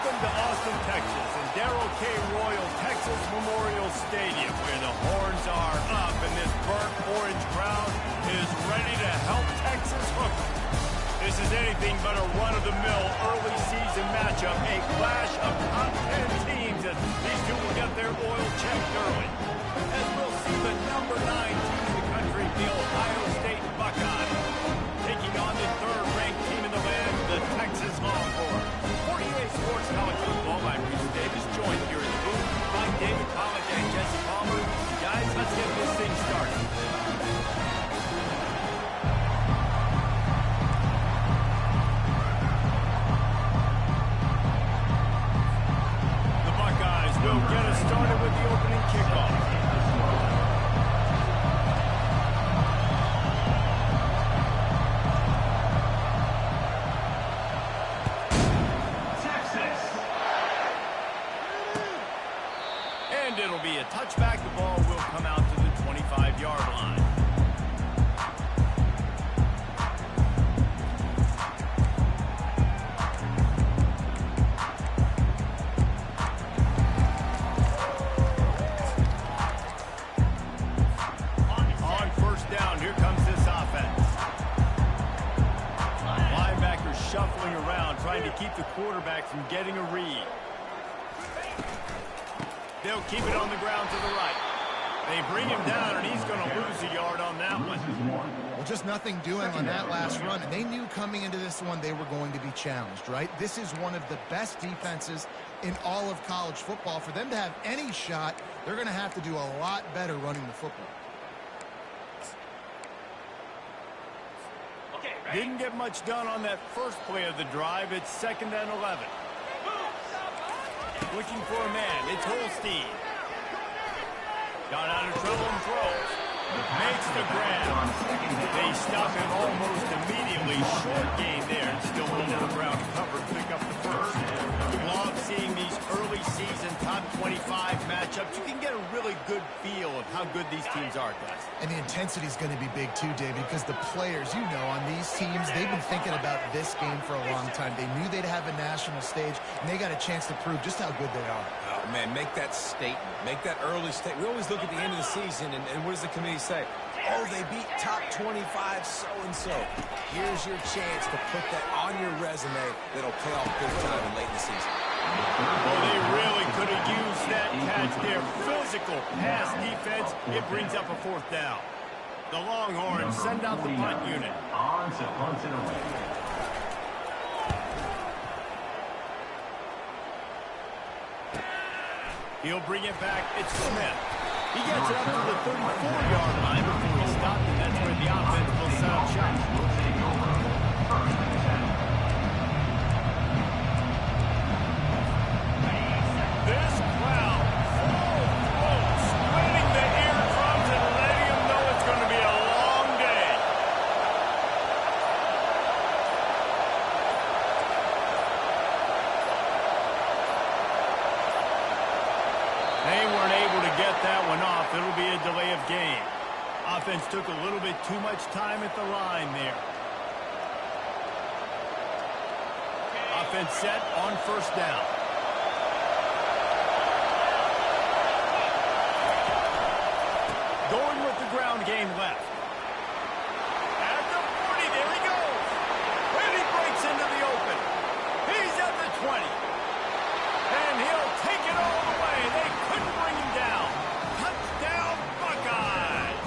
Welcome to Austin, Texas, and Darrell K. Royal Texas Memorial Stadium, where the horns are up and this burnt orange crowd is ready to help Texas hook 'em. This is anything but a run-of-the-mill early season matchup, a clash of top 10 teams as these two will get their oil checked early. As we'll see the number 9 team in the country, the Ohio State Buckeyes, taking on the third-ranked team in the land, the Texas Longhorns. 48 Sports College Football, I'm Reese Davis, joined here in the booth by David Pollack and Jesse Palmer. Guys, let's get this thing started. The Buckeyes will get us started with the opening kickoff. And it'll be a touchback. The ball will come out to the 25-yard line. On first down, here comes this offense. Linebackers shuffling around, trying to keep the quarterback from getting a read. They'll keep it on the ground to the right. They bring him down, and he's going to lose a yard on that one. Well, just nothing doing on that last run. And they knew coming into this one they were going to be challenged, right? This is one of the best defenses in all of college football. For them to have any shot, they're going to have to do a lot better running the football. Didn't get much done on that first play of the drive. It's 2nd and 11. Looking for a man. It's Holstein. Got out of trouble and throws. Makes the grab. They stop him almost immediately. Short gain there and still over the ground cover. Pick up the first. Love seeing these early season top 25 matchups. You can get a really good feel of how good these teams are, guys. And the intensity is going to be big too, David, because the players, you know, on these teams, they've been thinking about this game for a long time. They knew they'd have a national stage, and they got a chance to prove just how good they are. Oh, man, make that statement. Make that early statement. We always look at the end of the season, and what does the committee say? Oh, they beat top 25 so-and-so. Here's your chance to put that on your resume that'll pay off big time in late in the season. Well, they really could have used that catch there. Physical pass defense. It brings up a 4th down. The Longhorns send out the punt unit. On to punt it away. He'll bring it back. It's Smith. He gets it up to the 34-yard line before he stopped, and that's where the offense will set up shop. This crowd full throat, splitting the eardrums and letting them know it's going to be a long day. They weren't able to get that one off. It'll be a delay of game. Offense took a little bit too much time at the line there. Offense set on first down. Going with the ground game left. At the 40, there he goes. And he breaks into the open. He's at the 20. And he'll take it all the way. They couldn't bring him down. Touchdown, Buckeyes.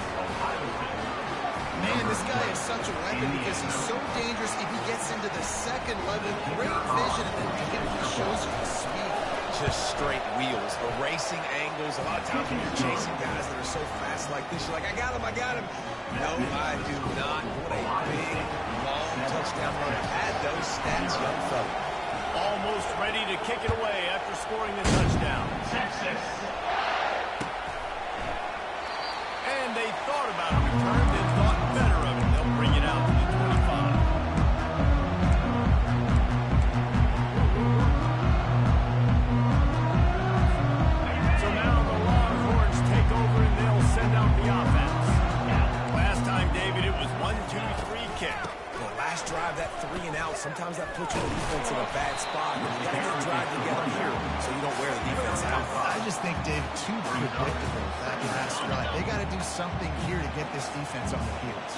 Man, this guy is such a weapon because he's so dangerous if he gets into the second level. Great vision, and then David just shows you the speed. Just straight wheels, erasing angles. A lot of times when you're chasing guys that are so fast like this, you're like, I got him, I got him. No, I do not. What a big, long touchdown run. Add those stats, young fella. Almost ready to kick it away after scoring the touchdown. Texas. And they thought about a return, then thought better of it. They'll bring it out to the 25. So now the Longhorns take over and they'll send out the offense. Last time, David, it was 1-2-3 kick. The last drive, that 3-and-out, sometimes that puts your defense in a bad spot. And you got to get drive together here so you don't wear the defense out. I just think, David, too predictable that last drive. They got to do something here to get this defense on their heels.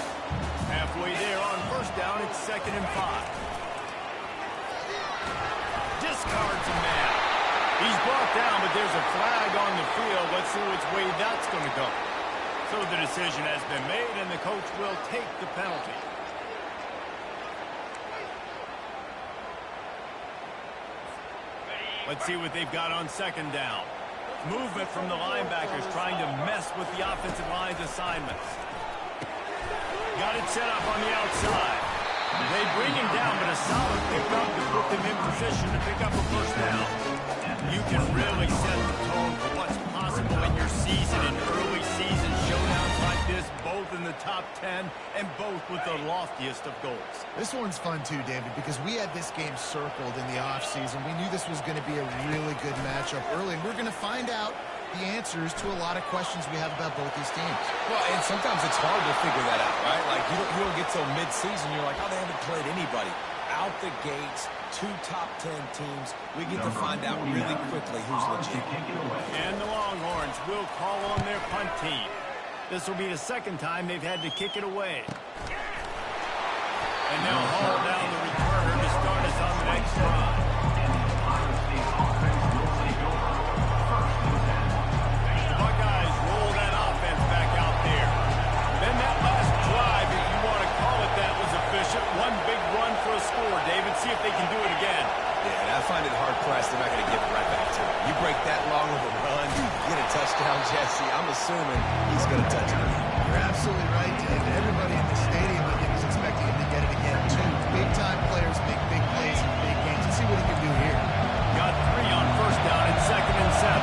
Halfway there on first down, it's 2nd and 5. Discards a man. He's brought down, but there's a flag on the field. Let's see which way that's going to go. So the decision has been made, and the coach will take the penalty. Let's see what they've got on 2nd down. Movement from the linebackers trying to mess with the offensive line's assignments. Got it set up on the outside. They bring him down, but a solid pickup to put them in position to pick up a first down. You can really set the tone for what's possible in your season in early season showdowns like this, both in the top 10 and both with the loftiest of goals. This one's fun too, David, because we had this game circled in the offseason. We knew this was going to be a really good matchup early, and we're going to find out the answers to a lot of questions we have about both these teams. Well, and sometimes it's hard to figure that out, right? Like, you don't get till mid-season, you're like, oh, they haven't played anybody. Out the gates, 2 top 10 teams. We get to find out really quickly who's legit. And the Longhorns will call on their punt team. This will be the 2nd time they've had to kick it away. And they'll haul down the returner to start us on the next drive. The Buckeyes roll that offense back out there. Then that last drive, if you want to call it that, was efficient. One big run for a score. David, see if they can do it again. Yeah, and I find it hard-pressed they're not going to give it right back to him. You break that long of a run, you get a touchdown, Jesse. I'm assuming he's going to touch it. You're absolutely right, David. Everybody in the stadium, I think, is expecting him to get it again, too. Big-time players make big plays in big games. Let's see what he can do here. Got 3 on first down and 2nd and 7.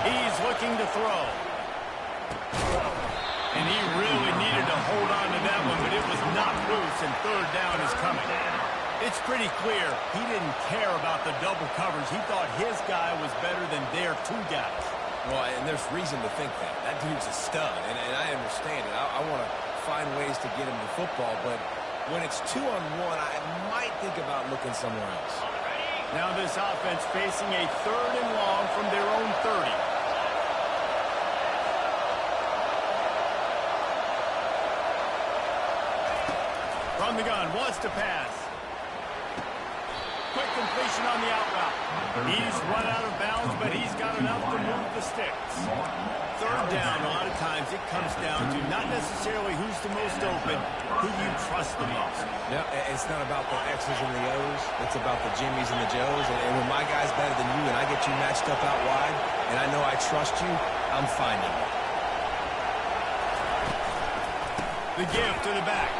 He's looking to throw. And he really needed to hold on to that one, but it was knocked loose, and 3rd down is coming. It's pretty clear he didn't care about the double coverage. He thought his guy was better than their 2 guys. Well, and there's reason to think that. That dude's a stud, and I understand it. I want to find ways to get him the football, but when it's 2-on-1, I might think about looking somewhere else. Now this offense facing a 3rd and long from their own 30. From the gun, wants to pass. Quick completion on the out route. He's run out of bounds, but he's got enough to move the sticks. 3rd down, a lot of times it comes down to not necessarily who's the most open, who you trust the most. No, it's not about the X's and the O's. It's about the Jimmys and the Joes. And when my guy's better than you and I get you matched up out wide, and I know I trust you, I'm finding you. The give to the back.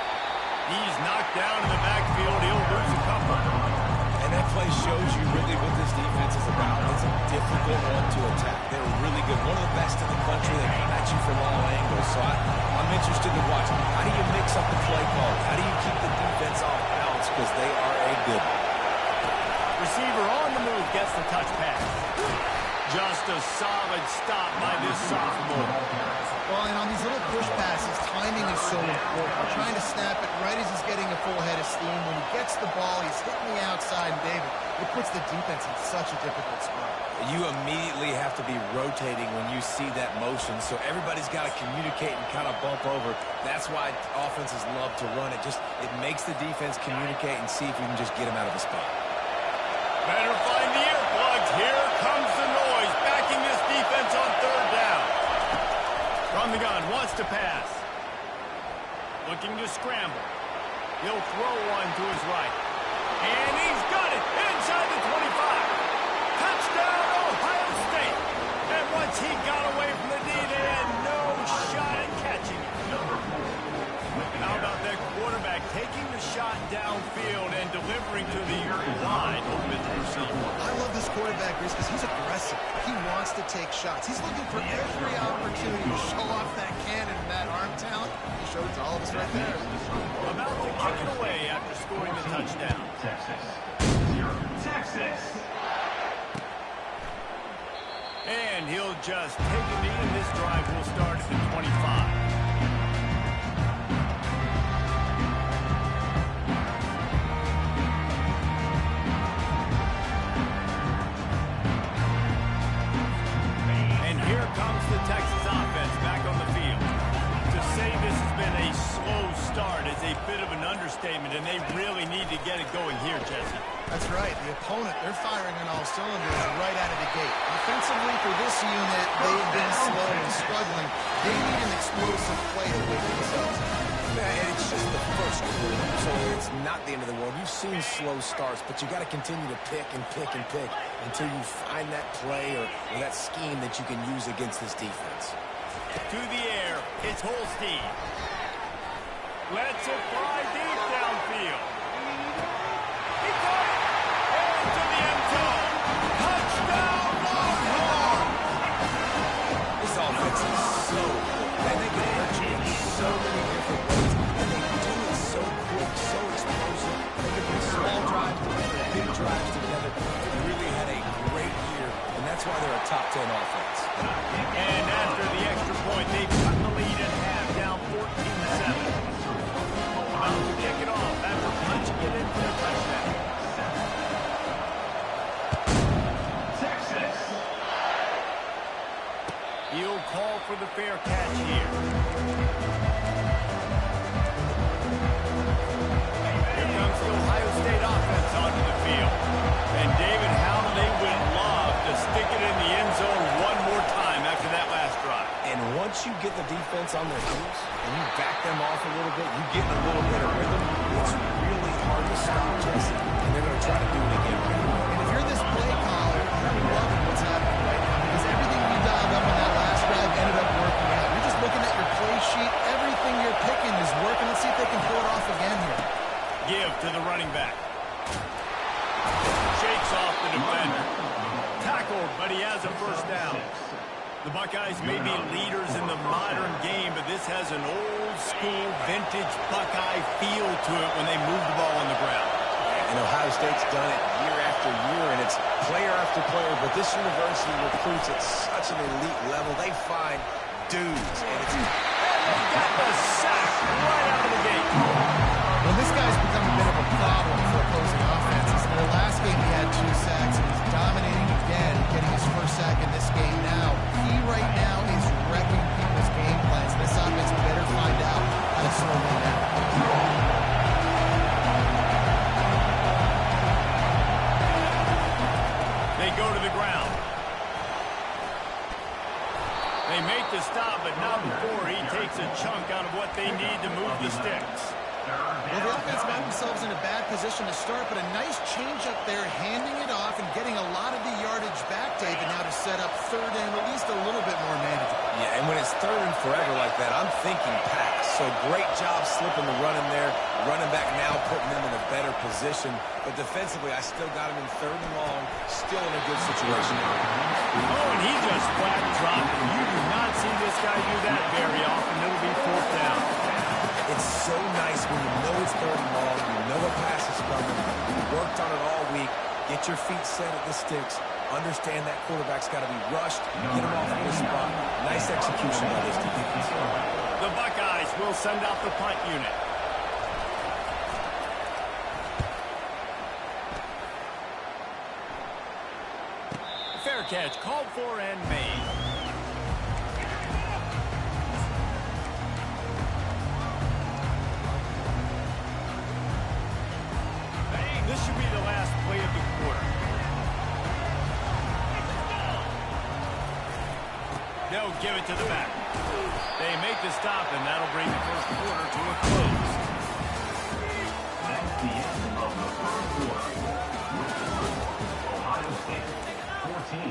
He's knocked down in the backfield. He'll lose a couple. And that play shows you really what this defense is about. It's a difficult one to attack. They're really good. One of the best in the country. They come at you from all angles. So I'm interested to watch. How do you mix up the play call? How do you keep the defense off balance? Because they are a good one. Receiver on the move gets the touch pass. Just a solid stop by this sophomore. Well, and on these little push passes, timing is so important. We're trying to snap it right as he's getting a full head of steam. When he gets the ball, he's hitting the outside, and David, it puts the defense in such a difficult spot. You immediately have to be rotating when you see that motion, so everybody's got to communicate and kind of bump over. That's why offenses love to run it. It makes the defense communicate and see if you can just get them out of the spot. Better find the earplugs. Here comes the noise, backing this defense on 3rd down. From the gun, wants to pass. Looking to scramble. He'll throw one to his right. And he's got it inside the 25. Touchdown, Ohio State. And once he got away from the D, they had no shot at catching it. How about that quarterback taking the shot downfield and delivering to the wide open receiver? I love this quarterback, Reese, because he's aggressive. He wants to take shots. He's looking for every opportunity to show off that cannon and that arm talent. He showed it to all of us right there. About to kick it away after scoring the touchdown. Texas. And he'll just take a knee, and this drive will start at the 25. and they really need to get it going here, Jesse. That's right. The opponent, they're firing on all cylinders right out of the gate. Offensively, for this unit, they've been slow and struggling. They need an explosive play to wake themselves up. And it's just the first quarter, so it's not the end of the world. You've seen slow starts, but you got to continue to pick and pick and pick until you find that play or that scheme that you can use against this defense. To the air, it's Holstein. Lets it fly deep downfield. He caught it. Into the end zone. Touchdown, Longhorn! This offense is so good. And they can execute in so many different ways. And they do it so quick, so explosive. They can put small drives together, big drives together. They really had a great year, and that's why they're a top 10 offense. And after the extra point, they've cut the lead in half, down 14-7. About to kick it off after punching it in for the touchdown. Texas. He'll call for the fair catch here. Here comes the Ohio State offense onto the field. And David, how they would love to stick it in the end zone one more time after that last drive. And once you get the defense on their heels and you back them off a little bit, you get a little bit of rhythm, it's really hard to stop, Jesse. And they're going to try to do it again. And if you're this play caller, you're loving what's happening right now because everything you dialed up on that last drive ended up working out. You're just looking at your play sheet. Everything you're picking is working. Let's see if they can pull it off again here. Give to the running back. Shakes off the defender. Tackled, but he has a first down. The Buckeyes may be leaders in the modern game, but this has an old-school, vintage Buckeye feel to it when they move the ball on the ground. And Ohio State's done it year after year, and it's player after player. But this university recruits at such an elite level. They find dudes, and it's... Got the sack right out of the gate. Well, this guy's become a bit of a problem for opposing offenses. In their last game, he had 2 sacks, and he's dominating again, getting his first sack in this game now. He right now is wrecking people's game plans. This offense better find out how to slow him down. They go to the ground. They make the stop, but not before he takes a chunk out of what they need to move the sticks. Well, the offense got themselves in a bad position to start, but a nice change up there, handing it off and getting a lot of the yardage back, David, now to set up third and at least a little bit more manageable. Yeah, and when it's third and forever like that, I'm thinking pass. So great job slipping the run in there. Running back now, putting them in a better position. But defensively, I still got him in third and long, still in a good situation. Oh, and he just flat dropped it. You do not see this guy do that very often. It'll be fourth down. It's so nice when you know it's third and long, you know a pass is coming, you worked on it all week, get your feet set at the sticks, understand that quarterback's got to be rushed, get him off of the spot. Nice execution by this defense. The Buckeyes will send out the punt unit. Fair catch called for and made. This should be the last play of the quarter. They'll give it to the back. They make the stop, and that'll bring the first quarter to a close. That's the end of the first quarter. Ohio State 14,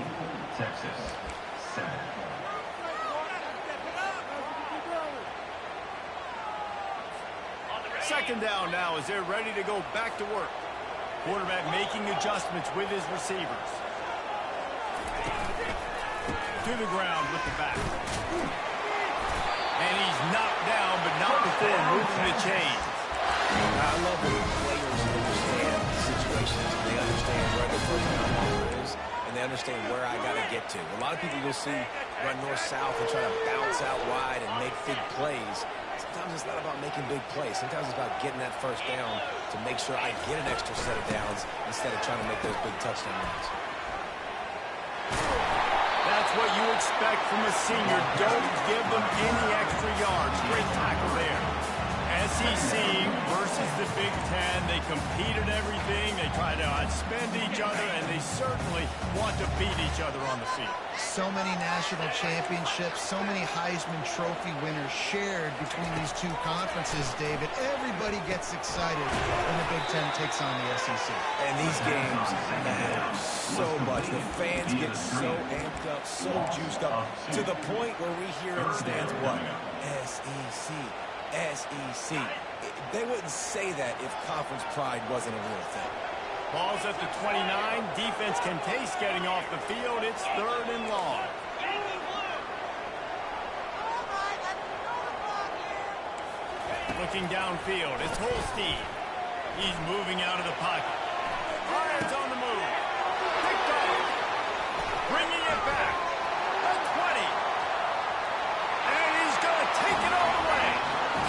Texas 7. Second down now as they're ready to go back to work. Quarterback making adjustments with his receivers. To the ground with the back. And he's knocked down, but not before moving the chains. I love when players understand situations. They understand where the first down marker is, and they understand where I got to get to. A lot of people you'll see run north-south and try to bounce out wide and make big plays. Sometimes it's not about making big plays. Sometimes it's about getting that first down to make sure I get an extra set of downs instead of trying to make those big touchdown runs. That's what you expect from a senior. Don't give them any extra yards. Great tackle there. As ACC versus the Big Ten. They compete at everything. They try to outspend each other, and they certainly want to beat each other on the field. So many national championships, so many Heisman Trophy winners shared between these two conferences, David. Everybody gets excited when the Big Ten takes on the SEC. And these games matter so much. The fans get so amped up, so juiced up, to the point where we hear in the stands, what? SEC, SEC. They wouldn't say that if conference pride wasn't a real thing. Ball's at the 29. Defense can taste getting off the field. It's 3rd and long. Looking downfield, it's Holstein. He's moving out of the pocket. Irons on the move. Picked off. Bringing it back. The 20. And he's going to take it all the way.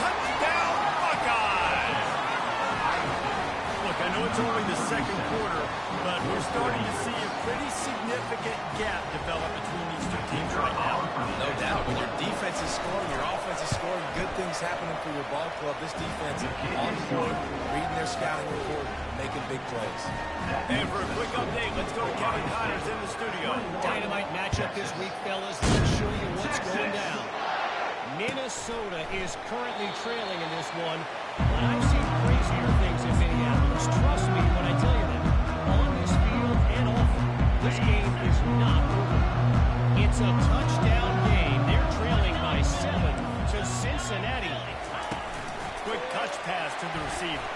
Touchdown, Buckeyes. Look, I know it's only the second quarter, but we're starting to see a pretty significant gap develop between these two teams right now. No doubt. When your defense is scoring, your offense is scoring, good things happening for your ball club. This defense on point, reading their scouting report, making big plays. And for a quick update, let's go to Kevin Connors in the studio. Dynamite matchup this week, fellas. Let's show you what's going down. Minnesota is currently trailing in this one, but I've seen crazier things in Minneapolis. Trust me when I tell you that. On this field and off it, this game is not over. It's a touchdown game. They're trailing by 7 to Cincinnati. Quick touch pass to the receiver.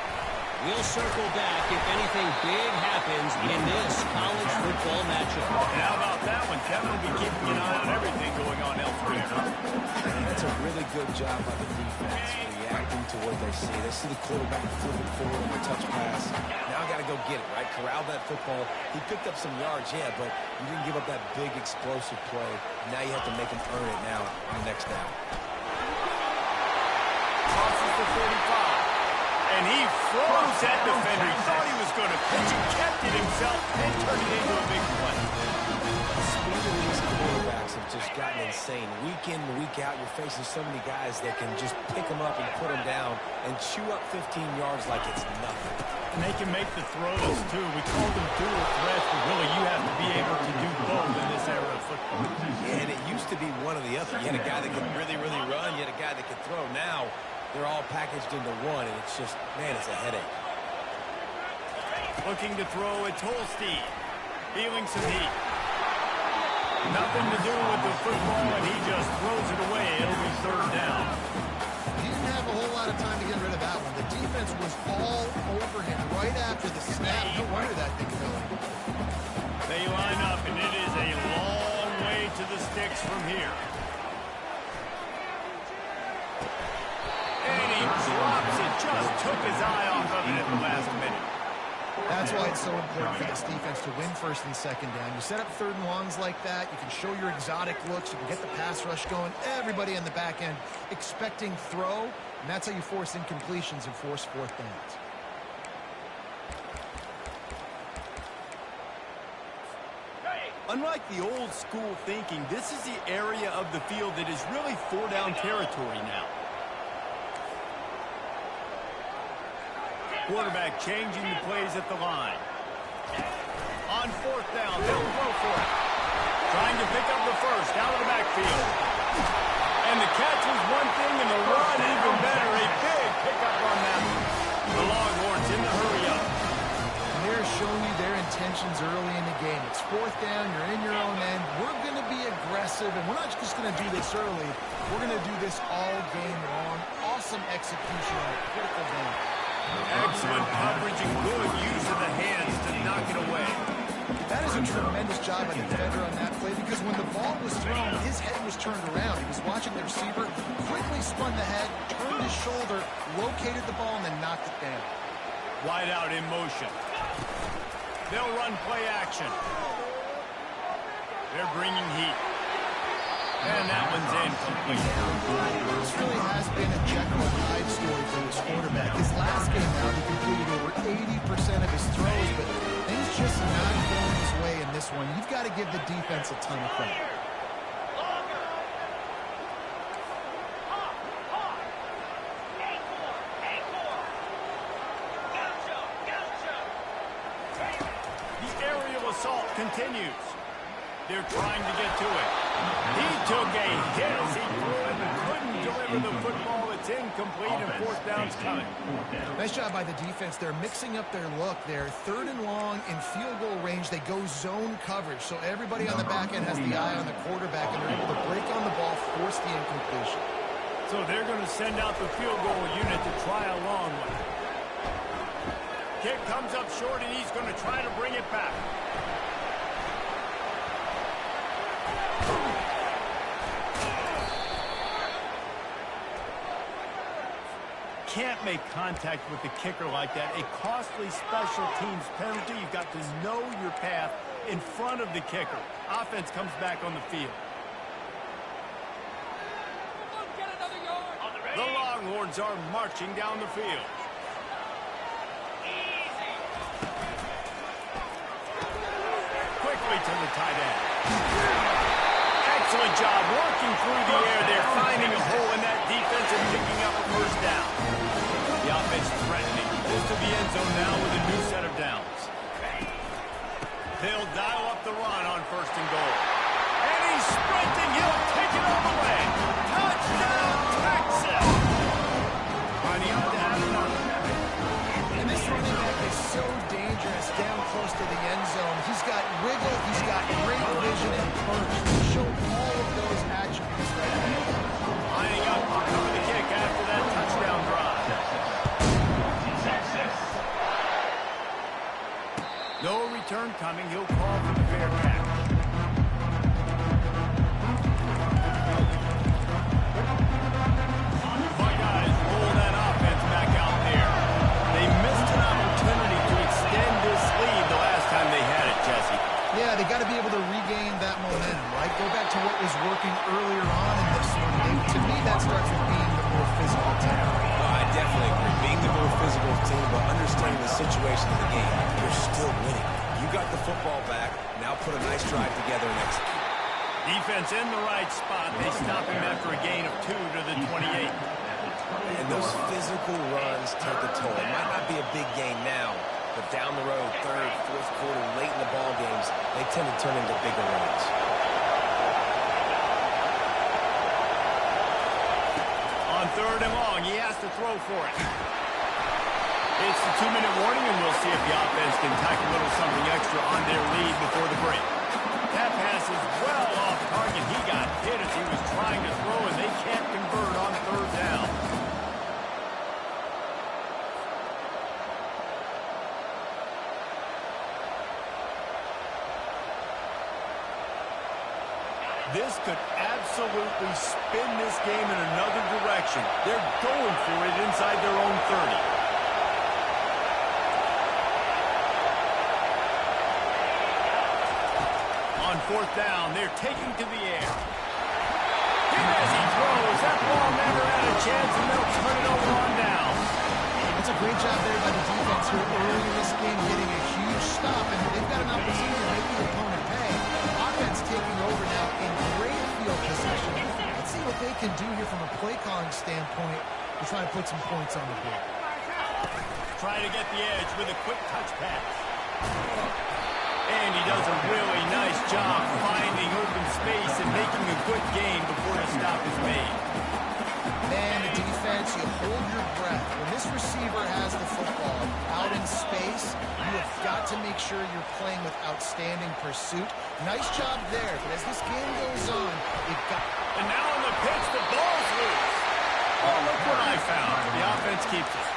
We'll circle back if anything big happens in this college football matchup. And how about that one? Kevin will be keeping an eye on everything going on elsewhere. That's a really good job by the defense, reacting to what they see. They see the quarterback flipping forward on a touch pass. Now I got to go get it, right? Corral that football. He picked up some yards, yeah, but you didn't give up that big explosive play. Now you have to make him earn it now on the next down. Crosses the 45. And he froze that defender. He thought he was going to pitch and kept it himself and turned it into a big play. The speed of these quarterbacks have just gotten insane. Week in and week out, you're facing so many guys that can just pick them up and put them down and chew up 15 yards like it's nothing. And they can make the throws, too. We call them dual threats, but really you have to be able to do both in this era of football. Yeah, and it used to be one or the other. You had a guy that could really, really run. You had a guy that could throw. Now, they're all packaged into one, and it's just, man, it's a headache. Looking to throw, it's Holstein. Feeling some heat. Nothing to do with the football, and he just throws it away. It'll be 3rd down. He didn't have a whole lot of time to get rid of that one. The defense was all over him right after the snap. No wonder that thing fell in. They line up, and it is a long way to the sticks from here. And he drops it. Just took his eye off of it at the last minute. That's why it's so important for this defense to win 1st and 2nd down. You set up 3rd and longs like that. You can show your exotic looks. You can get the pass rush going. Everybody on the back end expecting throw. And that's how you force incompletions and force 4th downs. Unlike the old school thinking, this is the area of the field that is really 4-down territory now. Quarterback changing the plays at the line. On 4th down, they'll go for it. Trying to pick up the first out of the backfield. And the catch was one thing, and the run even better. A big pickup on that. The Longhorns in the hurry up. And they're showing you their intentions early in the game. It's 4th down. You're in your own end. We're going to be aggressive, and we're not just going to do this early. We're going to do this all game long. Awesome execution on a critical game. Excellent coverage and good use of the hands to knock it away. That is a tremendous job by the defender on that play because when the ball was thrown, his head was turned around. He was watching the receiver, quickly spun the head, turned his shoulder, located the ball, and then knocked it down. Wide out in motion. They'll run play action. They're bringing heat. And that one's incomplete. This really has been a Jekyll and Hyde story for this quarterback. His last game now, he completed over 80% of his throws, but things just not going his way in this one. You've got to give the defense a ton of credit. assault continues. They're trying to get to it. He took a hit as he threw it and couldn't deliver the football. It's incomplete and fourth down's coming. Nice job by the defense. They're mixing up their look. They're 3rd and long in field goal range. They go zone coverage. So everybody on the back end has the eye on the quarterback, and they're able to break on the ball, force the incompletion. So they're going to send out the field goal unit to try a long one. Kick comes up short, and he's going to try to bring it back. Can't make contact with the kicker like that. A costly special teams penalty. You've got to know your path in front of the kicker. Offense comes back on the field. The Longhorns are marching down the field. Quickly to the tight end. Excellent job working through the air. They're finding a hole in that defense and picking up a first down. The offense threatening. Close to the end zone now with a new set of downs. They'll dial up the run on 1st and goal. And he's sprinting. He'll take it all the way. Touchdown, Texas! Running out to have another. And this running back is so dangerous down close to the end zone. He's got wiggle, he's got great vision and punch. He showed all of those attributes right there. Lining up to cover the kick after that touchdown drive. No return coming. He'll call for the fair catch. Buckeyes roll that offense back out there. They missed an opportunity to extend this lead the last time they had it, Jesse. Yeah, they got to be able to regain that momentum, right? Go back to what was working earlier on in this one. To me, that starts with being the more physical team. No, I definitely agree. Being the more physical team, but understanding the situation of the game, you're still winning. You got the football back. Now put a nice drive together and execute. Defense in the right spot. They stop him after a gain of 2 to the 28. And those physical runs take a toll. It might not be a big game now, but down the road, 3rd, 4th quarter, late in the ball games, they tend to turn into bigger runs. On 3rd and long, he has to throw for it. It's the 2-minute warning, and we'll see if the offense can tack a little something extra on their lead before the break. That pass is well off target. He got hit as he was trying to throw, and they can't convert on 3rd down. This could absolutely spin this game in another direction. They're going for it inside their own 30. On 4th down, they're taking to the air. Here as he throws, that ball never had a chance, and they'll turn it over on down. That's a great job there by the defense here early in this game, getting a huge stop, and they've got an opportunity to make the opponent pay. Offense taking over now in great field possession. Let's see what they can do here from a play calling standpoint to try to put some points on the board. Try to get the edge with a quick touch pass. And he does a really nice job finding open space and making a good gain before the stop is made. Man, the defense, you hold your breath. When this receiver has the football out in space, you have got to make sure you're playing with outstanding pursuit. Nice job there, but as this game goes on, you've got... And now in the pitch, the ball's loose. Oh, look what I found. The offense keeps it.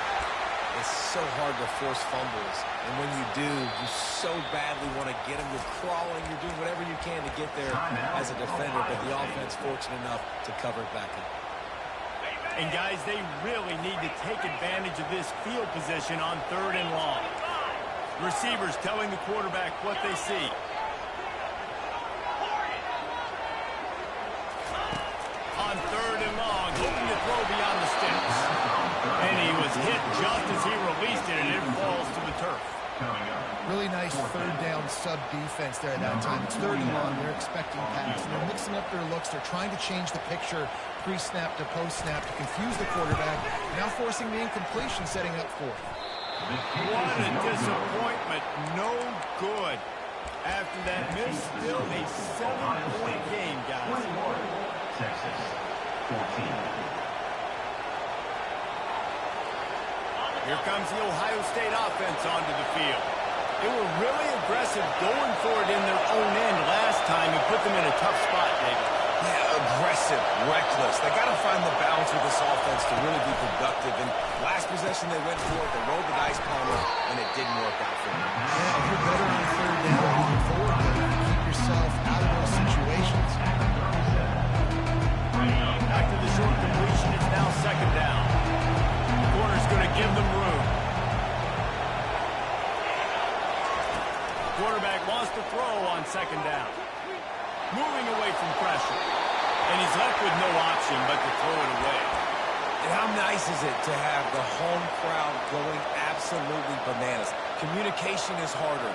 It's so hard to force fumbles, and when you do, you so badly want to get them. You're crawling, you're doing whatever you can to get there as a defender, but the offense fortunate enough to cover it back up. And guys, they really need to take advantage of this field position on 3rd and long. Receivers telling the quarterback what they see. On 3rd and long, hoping to throw beyond the sticks. And he was hit just as he released it, and it falls to the turf. Really nice 3rd down sub-defense there at that time. It's 3rd and long. They're expecting pass. And they're mixing up their looks. They're trying to change the picture pre-snap to post-snap to confuse the quarterback. Now forcing the incompletion, setting up 4th. What a disappointment. No good. After that miss, still a 7-point game, guys. Texas, 14. Here comes the Ohio State offense onto the field. They were really aggressive going for it in their own end last time and put them in a tough spot, David. Yeah, aggressive, reckless. They got to find the balance with this offense to really be productive. And last possession they went for it, they rolled the dice, Palmer, and it didn't work out for them. Yeah, if you're better on third down moving forward, though, you keep yourself out of those situations. Back to the short completion. It's now second down. The corner's going to give them room. Quarterback wants to throw on second down. Moving away from pressure. And he's left with no option but to throw it away. And how nice is it to have the home crowd going absolutely bananas? Communication is harder.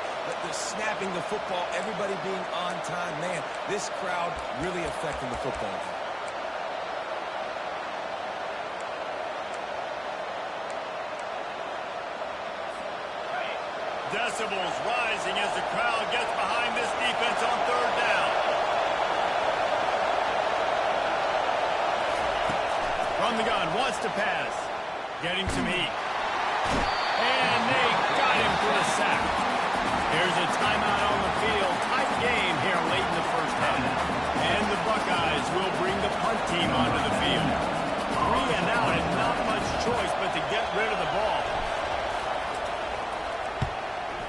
The snapping the football, everybody being on time. Man, this crowd really affecting the football game. Decibels rising as the crowd gets behind this defense on third down. From the gun, wants to pass. Getting some heat. And they got him for the sack. Here's a timeout on the field. Tight game here late in the first half. And the Buckeyes will bring the punt team onto the field. 3 and out and not much choice but to get rid of the ball.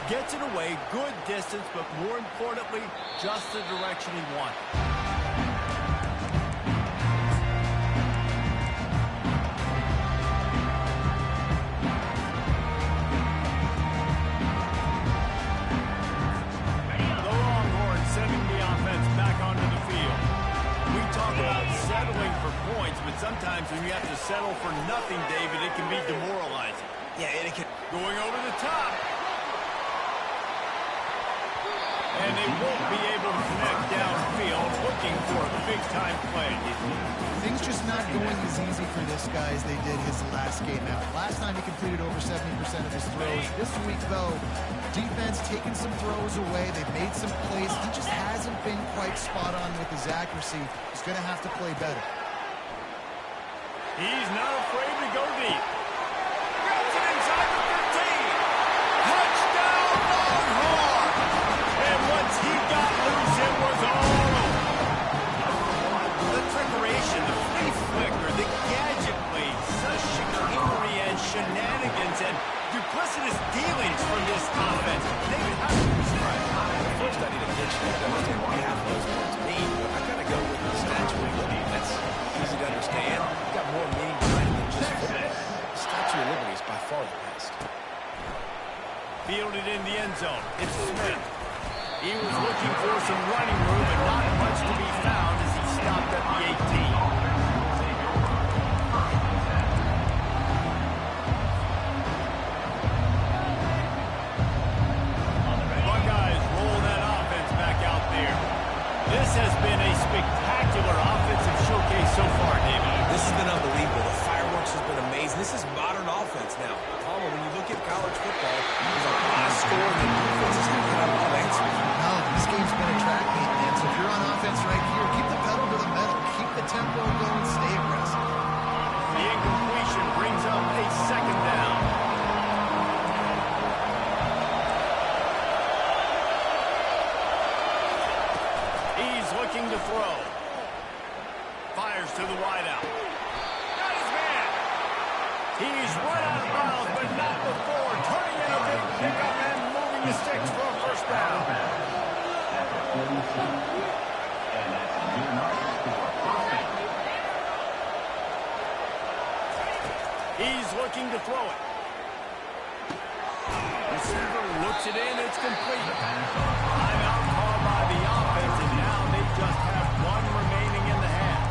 Gets it away, good distance, but more importantly, just the direction he wanted. The Longhorns sending the offense back onto the field. We talk about settling for points, but sometimes when you have to settle for nothing, David, it can be demoralizing. Yeah, and it can... Going over the top. And they won't be able to connect downfield, looking for a big-time play. Things just not going as easy for this guy as they did his last game out. Last time he completed over 70% of his throws. This week, though, defense taking some throws away. They've made some plays. He just hasn't been quite spot on with his accuracy. He's going to have to play better. He's not afraid to go deep. Grabs it inside the 15. Touchdown, Longhorns! And once he got loose, it was all over. The trickeration, the flea flicker, the gadget plays, such chicanery and shenanigans and duplicitous dealings from this offense. David, how do you describe it? First, I need a dictionary to understand what half of those words mean, but I kind of go with the statue of liberty. That's easy to understand. It's got more meaning behind it than just football. The statue of liberty is by far the best. Fielded in the end zone. It's Smith. He was looking for some running room, but not much to be found as he stopped at the 18. Buckeyes roll that offense back out there. This has been a spectacular offensive showcase so far, David. This has been unbelievable. The fireworks has been amazing. This is modern offense now. Palmer, when you look at college football, there's a lot of scoring and defenses have to have all answers. No, this game's been a track meet, man. So if you're on offense right here, keep the pedal to the metal. Keep the tempo going. Stay aggressive. The incompletion brings up a second down. He's looking to throw. Fires to the wideout. Got his man. He's run out of bounds, but not before. Turning in a big pickup and moving the sticks for a first down. He's looking to throw it. Receiver looks it in. It's complete. Timeout called by the offense, and now they just have one remaining in the half.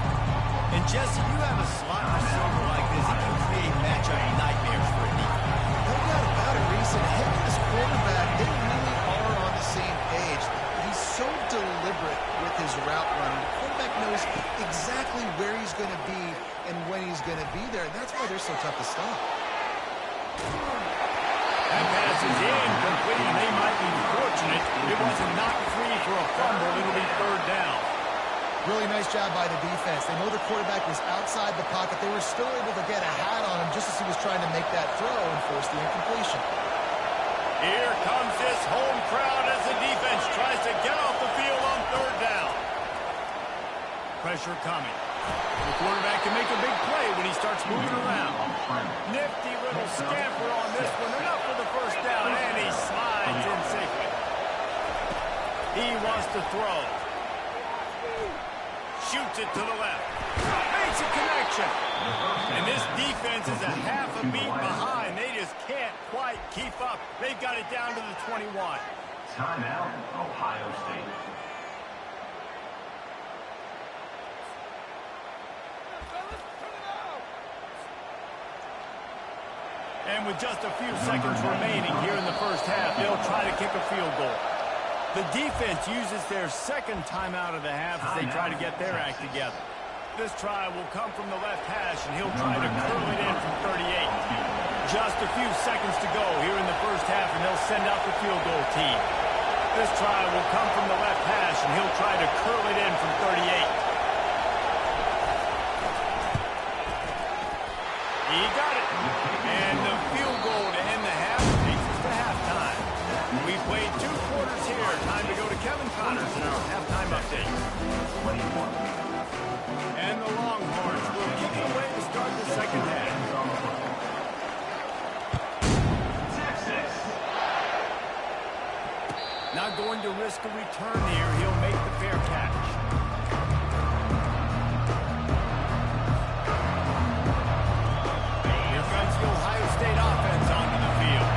And Jesse, you have a slot receiver like this. He can create matchup nightmares for a defense. No doubt about it, Reese. And him and his quarterback, they really are on the same page. He's so deliberate with his route running. The quarterback knows exactly where he's going to be and when he's going to be there. And that's why they're so tough to stop. That pass is incomplete, and they might be fortunate it wasn't knocked Nice job by the defense. They know the quarterback was outside the pocket. They were still able to get a hat on him just as he was trying to make that throw and force the incompletion. Here comes this home crowd as the defense tries to get off the field on third down. Pressure coming. The quarterback can make a big play when he starts moving around. Nifty little scamper on this one. Enough for the first down, and he slides in safely. He wants to throw. Shoots it to the left. Makes a connection. And this defense is a half a beat behind. They just can't quite keep up. They've got it down to the 21. Timeout, Ohio State. And with just a few seconds remaining here in the first half, they'll try to kick a field goal. The defense uses their second timeout of the half as they try to get their act together. This try will come from the left hash, and he'll try to curl it in from 38. Just a few seconds to go here in the first half, and they'll send out the field goal team. This try will come from the left hash, and he'll try to curl it in from 38. He got it. And the field goal to end the half takes us to halftime. We played 2 quarters here. Time to go to Kevin Connors in our halftime update. And the Longhorns will kick it away to start the second half. Not going to risk a return here. He'll make the fair catch. Here comes the Ohio State offense onto the field.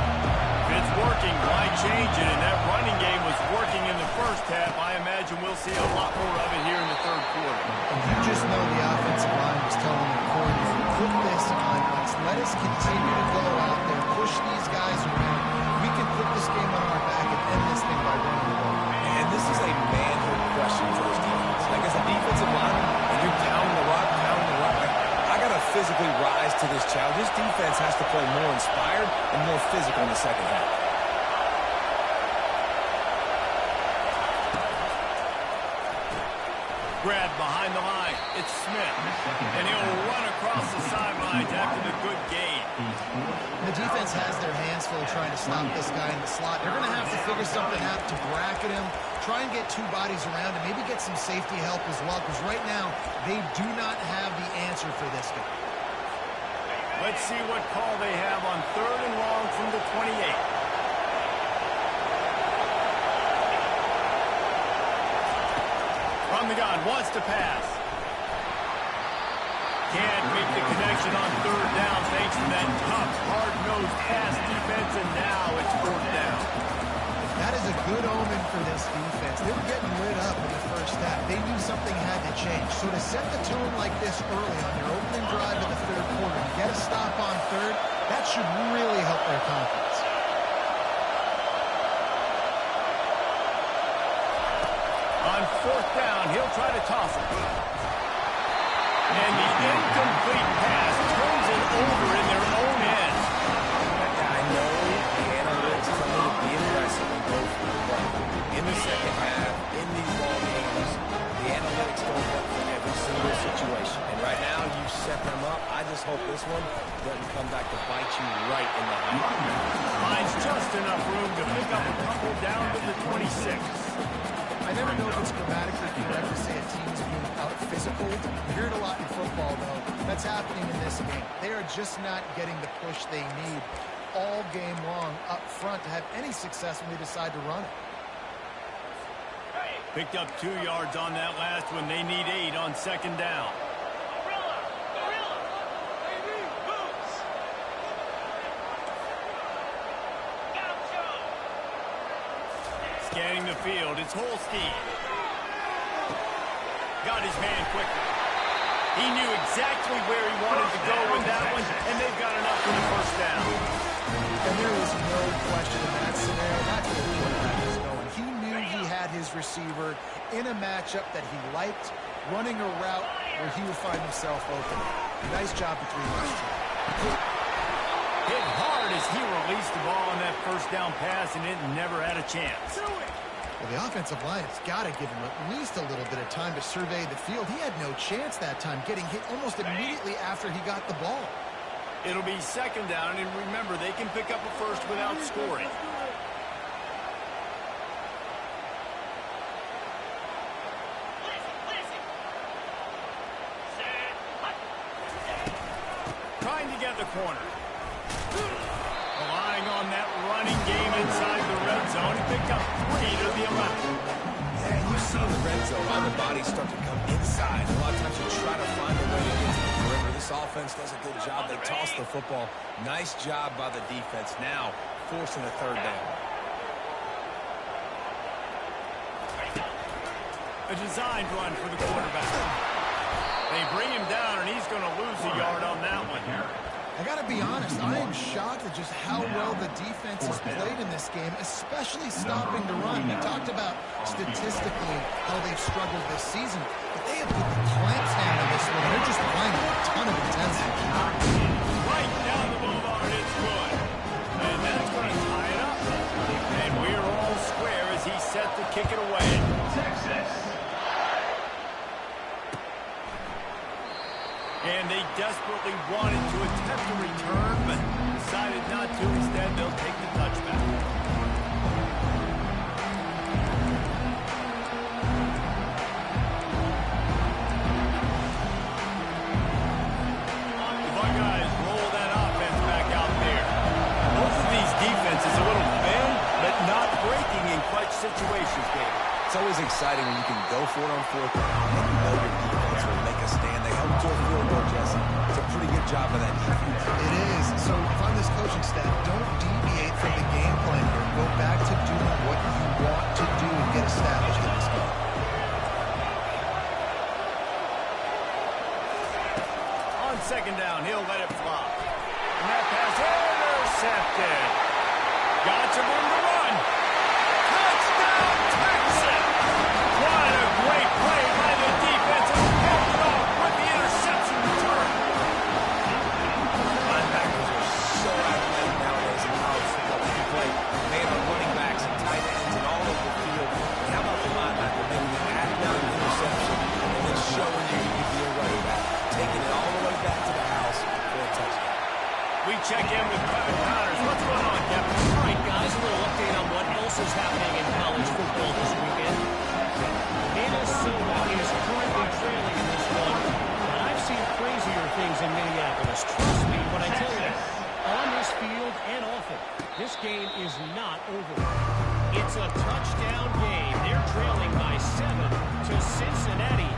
If it's working, why change it? And that running game was working in the first half. I imagine we'll see a lot more of it here in the third quarter. You just know the offensive line was telling them, Corey, if you put this on us, let us continue to go out there, push these guys around. We can put this game on our back and end this thing by running the ball. And this is a manhood question for this defense. Like, as a defensive lineman, and you're pounding the rock, like, I got to physically rise to this challenge. This defense has to play more inspired and more physical in the second half. Grab behind the line. It's Smith. And he'll run across the sidelines after the good gain. The defense has their hands full trying to stop this guy in the slot. They're going to have to figure something out to bracket him, try and get 2 bodies around him, maybe get some safety help as well, because right now they do not have the answer for this guy. Let's see what call they have on 3rd and long from the 28. From the gun, wants to pass. Can't make the connection on 3rd down thanks to that tough, hard-nosed pass defense, and now it's 4th down. That is a good omen for this defense. They were getting lit up in the first half. They knew something had to change. So to set the tone like this early on their opening drive of the third quarter and get a stop on 3rd, that should really help their confidence. On 4th down, he'll try to toss it. And the incomplete pass turns it over in their own end. I know the analytics come in to be impressive and go for it, but in the second half, in these ball games, the analytics don't work for every single situation. And right now, you set them up. I just hope this one doesn't come back to bite you right in the eye. Finds just enough room to pick up a couple down to the 26. I never know if it's grammatically correct to say a team's being out-physical. You hear it a lot in football, though. That's happening in this game. They are just not getting the push they need all game long up front to have any success when they decide to run it. Picked up 2 yards on that last one. They need 8 on 2nd down. Scanning the field, it's Holstein. Got his man quickly. He knew exactly where he wanted to go with that one, and they've got enough for the first down. And there was no question in that scenario. That's where the quarterback was going. He knew he had his receiver in a matchup that he liked, running a route where he would find himself open. Nice job between those 2. Hit hard as he released the ball on that first down pass, and it never had a chance. Well, the offensive line has got to give him at least a little bit of time to survey the field. He had no chance that time, getting hit almost immediately after he got the ball. It'll be second down, and remember, they can pick up a first without scoring. Trying to get the corner. Relying on that running game inside the red zone. He picked up 3 to the 11. Yeah, you see in the red zone how the bodies start to come inside. A lot of times you try to find a way to get to the perimeter. This offense does a good job. They toss the football. Nice job by the defense. Now forcing a third down. A designed run for the quarterback. They bring him down, and he's going to lose a yard on that one. I got to be honest, I am shocked at just how well the defense has played in this game, especially stopping the run. We talked about statistically how they've struggled this season, but they have put the clamps down in this one. They're just playing with a ton of intensity. Right down the boulevard, it's good. And that's going to tie it up. And we're all square as he's set to kick it away. And they desperately wanted to attempt a return, but decided not to. Instead, they'll take the touchback. The Buckeyes roll that offense back out there. Both of these defenses a little bend, but not breaking in clutch situations, David. It's always exciting when you can go for it on fourth down and you know your defense will make a stand. They held to a field goal, Jesse. It's a pretty good job of that defense. It is. So if I'm this coaching staff, don't deviate from the game plan here. Go back to doing what you want to do and get established in this game. On second down, he'll let it fly. And that pass intercepted. Got some room to run. Touchdown, Texas! What a great play by the defense. And headed it off with the interception return. Linebackers are so athletic nowadays in college football. They can play man on running backs and tight ends and all over the field. And how about the linebacker making an at-down interception and then showing you you can be a running back, taking it all the way back to the house for a touchdown. We check in with Kevin Connors. What's going on, Kevin? All right, guys, a little update on what else is happening in college football this weekend. Minnesota is currently trailing in this one, but I've seen crazier things in Minneapolis. Trust me when I tell you, on this field and off it, this game is not over. It's a touchdown game. They're trailing by 7 to Cincinnati.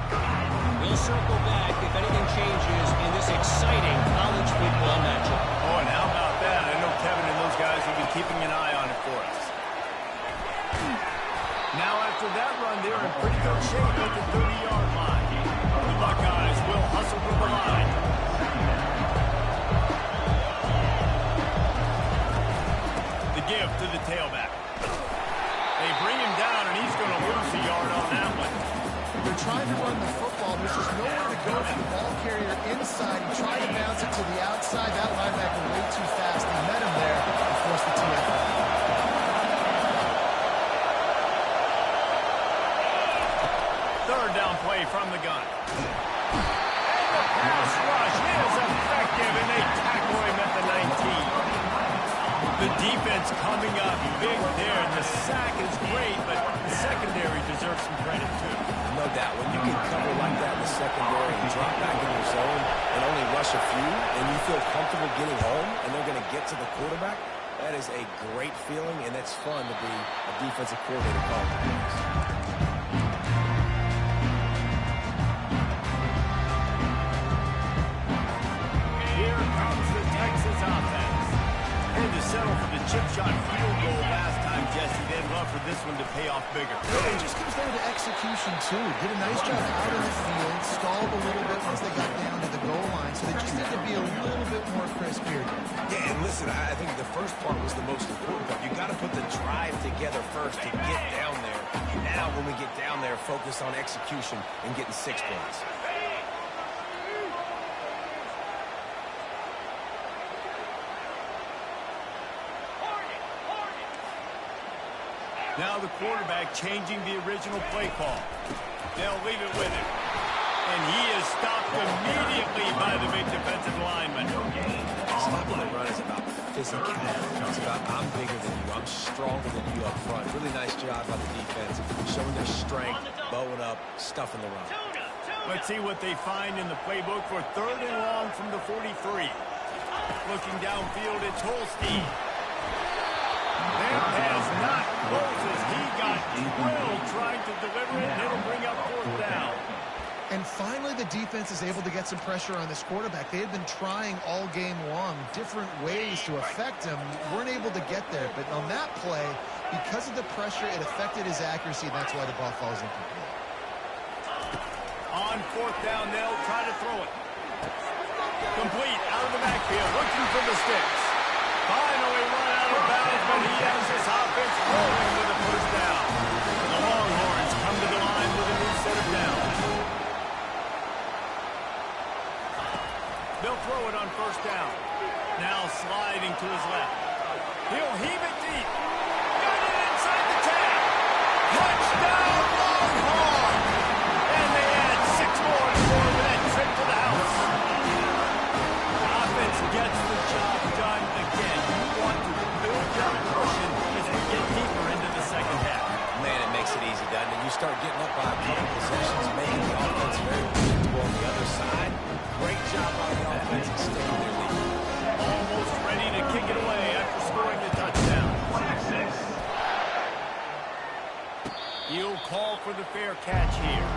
We'll circle back if anything changes in this exciting college football matchup. Oh, and how about that? I know Kevin and those guys will be keeping an eye on it for us. Now, after that run, they're in pretty good shape at the 30-yard line. The Buckeyes will hustle from the line. The give to the tailback. They bring him down, and he's going to lose a yard on that one. They're trying to run the football. There's just nowhere to go for the ball carrier inside. He tried to bounce it to the outside. That linebacker way too fast. He met him there and forced the TFL. Third down play from the gun. And the pass rush is effective, and they tackle him at the 19. The defense coming up big there, and the sack is great, but the secondary deserves some credit, too. No doubt. When you can cover like that in the secondary and drop back in your zone and only rush a few, and you feel comfortable getting home, and they're going to get to the quarterback, that is a great feeling, and it's fun to be a defensive coordinator calling the plays. Here comes the Texas offense. And to settle for the chip shot field goal last time, Jesse, then run for this one to pay off bigger. It just comes down to execution, too. Did a nice job out in the field, stalled a little bit once they got down to the goal line, so they just need to be a little bit more crisp here. Yeah, and listen, I think the first part was the most important part. You got to put the drive together first to get down there. Now, when we get down there, focus on execution and getting 6 points. Now the quarterback changing the original play call. They'll leave it with him. And he is stopped immediately by the big defensive lineman. Stopping the run is about physicality. It's about I'm bigger than you. I'm stronger than you up front. Really nice job by the defense, showing their strength, bowing up, stuffing the run. Let's see what they find in the playbook for 3rd and long from the 43. Looking downfield, it's Holstein. Their pass not closes. He got drilled trying to deliver it, and it'll bring up 4th down. And finally, the defense is able to get some pressure on this quarterback. They had been trying all game long different ways to affect him. Weren't able to get there. But on that play, because of the pressure, it affected his accuracy, and that's why the ball falls incomplete. On 4th down, they'll try to throw it. Complete out of the backfield, looking for the sticks. Finally run out of bounds, but he has this offense rolling with a 1st down. The Longhorns come to the line with a new set of downs. They'll throw it on 1st down. Now sliding to his left. He'll heave it deep. Got it inside the 10. Touchdown, Longhorns! And they add 6 more to score with that trip to the house. Offense gets the job done again. You want to build your cushion as we get deeper into the 2nd half. Man, it makes it easy, doesn't it? You start getting up by a couple possessions, making the offense very predictable on the other side. Great job by the offense extending their lead. Almost ready to kick it away after scoring the touchdown. He'll call for the fair catch here.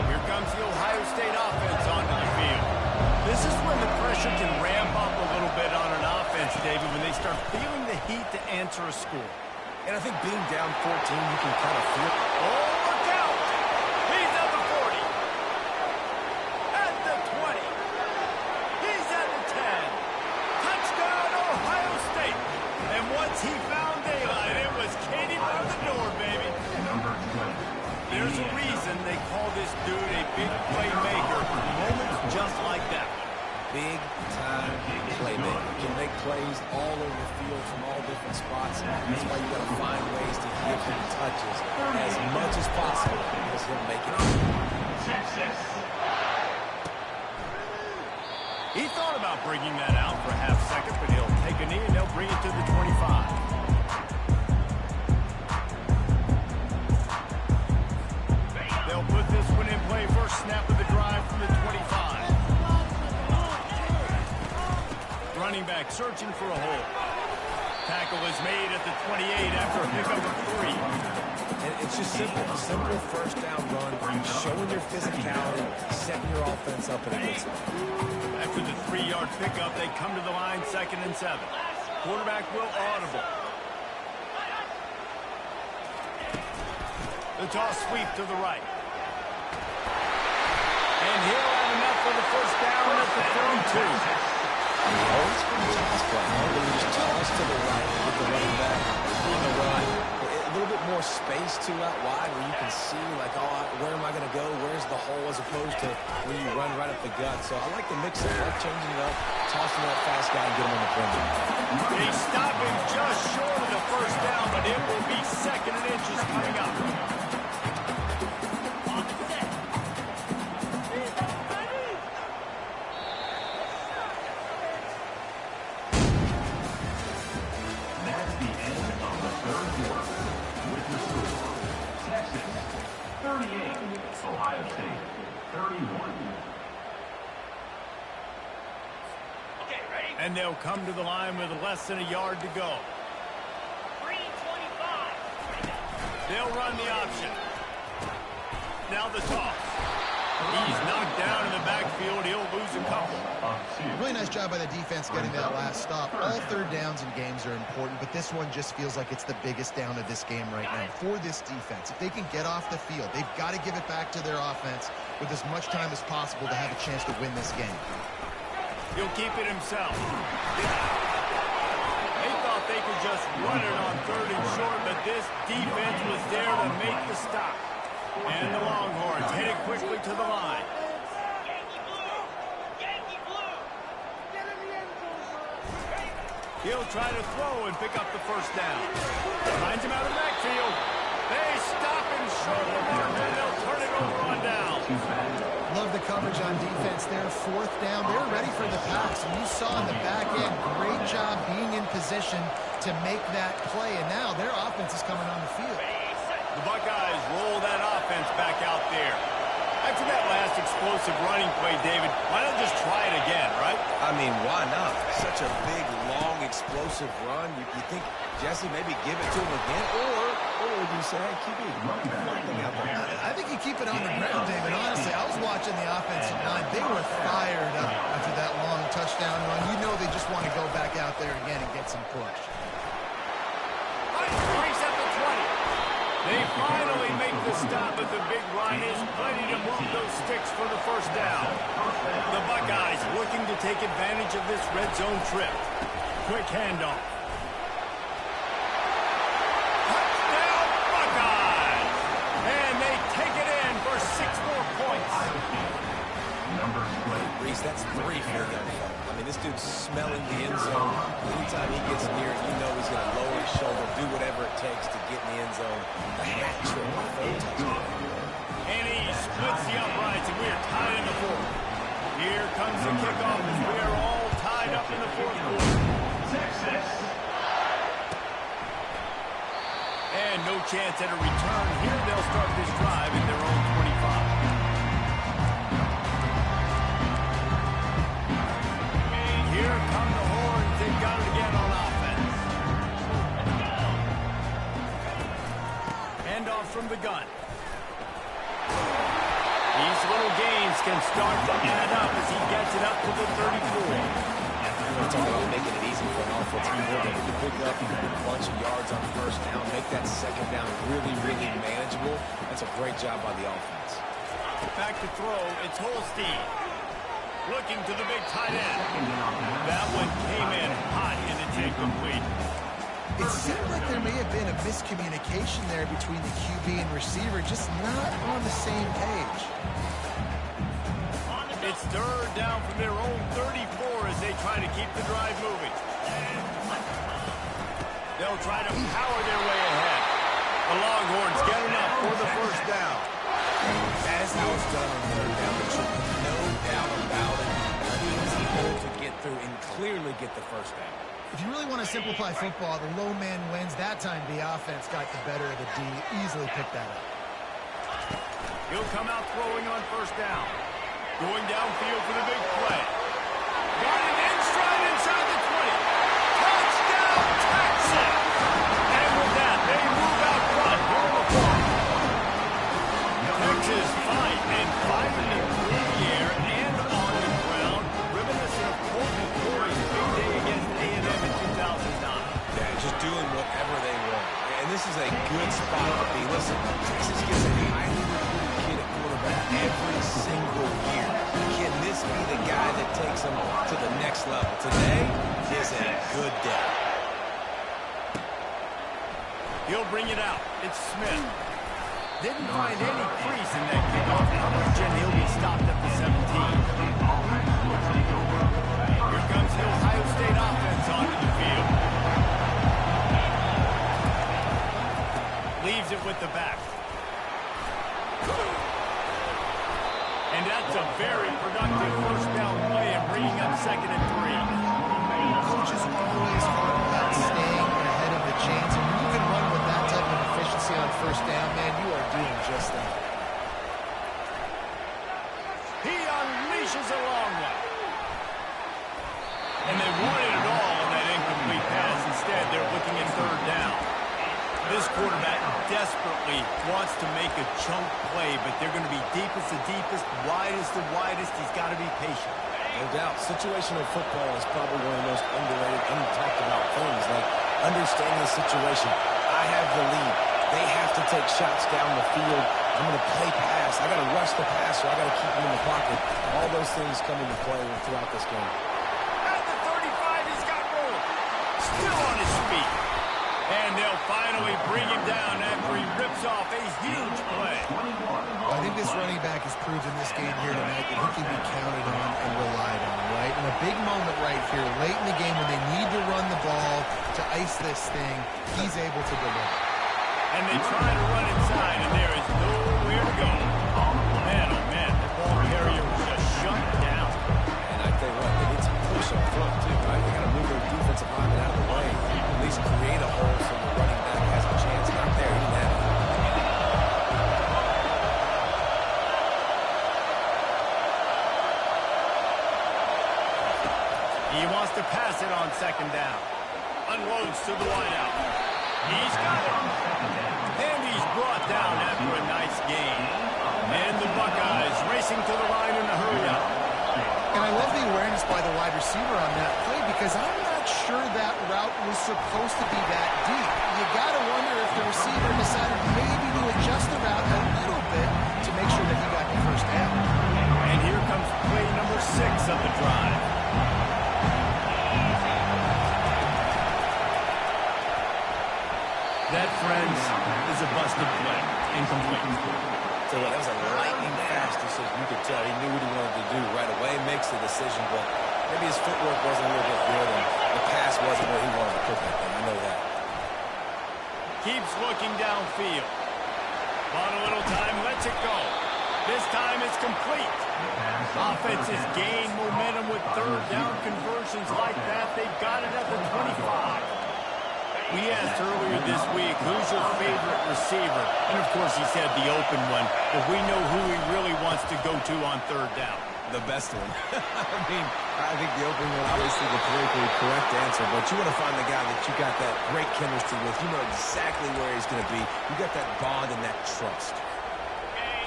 Here comes the Ohio State offense onto the field. This is when the pressure can ramp up a little bit on an offense, David, when they start feeling the heat to answer a score. And I think being down 14, you can kind of feel it. Oh, look out! He's at the 40. At the 20. He's at the 10. Touchdown, Ohio State. And once he found daylight, it was Katie by the door, baby. There's a reason they call this dude a big playmaker. Moments just like that. Big-time playmaker. Can make plays all over the field from all different spots. That's why you got to find ways to give him touches as much as possible because he'll make it. He thought about bringing that out for a half second, but he'll take a knee and they'll bring it to the 25. They'll put this one in play. First snap of the drive from the 25. Running back searching for a hole. Tackle is made at the 28 after a pickup of 3. And it's just simple. A simple 1st down run, showing your physicality, setting your offense up in a good spot. After the 3-yard pickup, they come to the line 2nd and 7. Quarterback will audible. The toss sweep to the right. And he'll have enough for the 1st down at the 32. Always been a toss play. You just toss to the right with the running back on the run. A little bit more space too out wide where you can see like, oh, where am I going to go? Where's the hole as opposed to when you run right up the gut. So I like the mix of like changing it up, tossing that fast guy and get him on the perimeter. He's stopping just short of the 1st down, but it will be 2nd and inches coming up. Ohio State, 31. And they'll come to the line with less than a yard to go. 3:25. They'll run the option. Now the toss. He's knocked down in the backfield. He'll lose a couple. Really nice job by the defense getting that last stop. All 3rd downs in games are important, but this one just feels like it's the biggest down of this game right now for this defense. If they can get off the field, they've got to give it back to their offense with as much time as possible to have a chance to win this game. He'll keep it himself. They thought they could just run it on 3rd and short, but this defense was there to make the stop. And the Longhorns headed quickly to the line. Yankee blue! Yankee He'll try to throw and pick up the first down. Finds him out of the backfield. They stop him short of the mark, and they'll turn it over on down. Love the coverage on defense there. Fourth down. They're ready for the pass. And you saw in the back end, great job being in position to make that play. And now their offense is coming on the field. The Buckeyes roll that offense back out there. After that last explosive running play, David, why not just try it again, right? I mean, why not? Such a big, long, explosive run. You think, Jesse, maybe give it to him again? Or would you say, hey, QB, nothing out there? I think you keep it on the ground, David. Honestly, I was watching the offensive line. They were fired up after that long touchdown run. You know they just want to go back out there again and get some push. Breaks at the 20. They finally make the stop, but the big run is ready to move those sticks for the first down. The Buckeyes looking to take advantage of this red zone trip. Quick handoff. Touchdown, Buckeyes! And they take it in for 6 more points. Reese, that's 3 for them. I mean, this dude's smelling the end zone. Anytime he gets near it, you know he's going to lower his shoulder, do whatever it takes to get in the end zone. A hat trick, a third touchdown. And he splits the uprights, and we are tied in the fourth. Here comes the kickoff as we are all tied up in the fourth quarter. And no chance at a return. Here they'll start this drive in their own 25. Here come the Horns. They've got it again on offense. Handoff from the gun. These little gains can start to add up as he gets it up to the 34. We're talking about making it easy for an offensive coordinator to pick up a bunch of yards on first down, make that second down really, really manageable. That's a great job by the offense. Back to throw. It's Holstein. Looking to the big tight end. That one came in hot, and it's incomplete. It seemed like there may have been a miscommunication there between the QB and receiver, just not on the same page. It's third down from their own 34 as they try to keep the drive moving. They'll try to power their way ahead. The Longhorns get enough for the first down. That's how it's done on third down. No doubt about it. Easy hole to get through and clearly get the first down. If you really want to simplify football, the low man wins. That time the offense got the better of the D. Easily picked that up. He'll come out throwing on first down. Going downfield for the big play. Got an in stride inside the 20. Touchdown, Texas! And with that, they move out front here in the fourth. Texas fight and fighting it through the air and on the ground. Reminiscent of Colton Corey's big day against A&M in 2009. Yeah, just doing whatever they want. And this is a good spot to be. Listen, Texas gets a highly recruited kid at quarterback every single year. Can this be the guy that takes them to the next level? Today is a good day. He'll bring it out. It's Smith. Didn't find any crease in that kickoff coverage, and he'll be stopped at the 17. Here comes the Ohio State offense onto the field. Leaves it with the back. And that's a very productive first down play and bringing up 2nd and 3. Coaches always hard about staying ahead of the chains, and when you can run with that type of efficiency on first down, man, you are doing just that. He unleashes a long one. And they wanted it all on that incomplete pass. Instead, they're looking at third down. This quarterback desperately wants to make a chunk play, but they're going to be deepest the deepest, widest the widest. He's got to be patient. No doubt. Situational football is probably one of the most underrated, untalked about things. Like understanding the situation. I have the lead. They have to take shots down the field. I'm going to play pass. I got to rush the passer. I got to keep him in the pocket. All those things come into play throughout this game. At the 35, he's got room. Still on his feet. And they'll finally bring him down after he rips off a huge play. I think this running back has proved in this game here tonight that he can be counted on and relied on, right? in a big moment right here, late in the game when they need to run the ball to ice this thing, he's able to deliver. And they try to run inside, and there is nowhere to go. Man, oh man, the ball carrier was just shut down. And I tell you what, they need some push up front too, right? They got to move their defensive lineman out of the way. At least create a hole so the running back has a chance. Not there, he didn't have it. He wants to pass it on second down. Unloads to the wideout. He's got it. And he's brought down after a nice gain. And the Buckeyes racing to the line in a hurry up. And I love the awareness by the wide receiver on that play because I'm not sure that route was supposed to be that deep. You got to wonder if the receiver decided maybe to adjust the route a little bit to make sure that he got the first down. And here comes play number 6 of the drive. That, friends, is a busted play. Incomplete. So that was a lightning-fast decision. You could tell he knew what he wanted to do right away, makes the decision, but maybe his footwork wasn't a little bit good, and the pass wasn't where he wanted to put that thing. I know that. Keeps looking downfield. On a little time, lets it go. This time it's complete. Offense has gained momentum with third down conversions like that. They've got it at the 25. We asked earlier this week, who's your favorite receiver? And, of course, he said the open one. But we know who he really wants to go to on third down. The best one. I think the opening one obviously the politically correct answer, but you want to find the guy that you got that great chemistry with. You know exactly where he's going to be. You got that bond and that trust.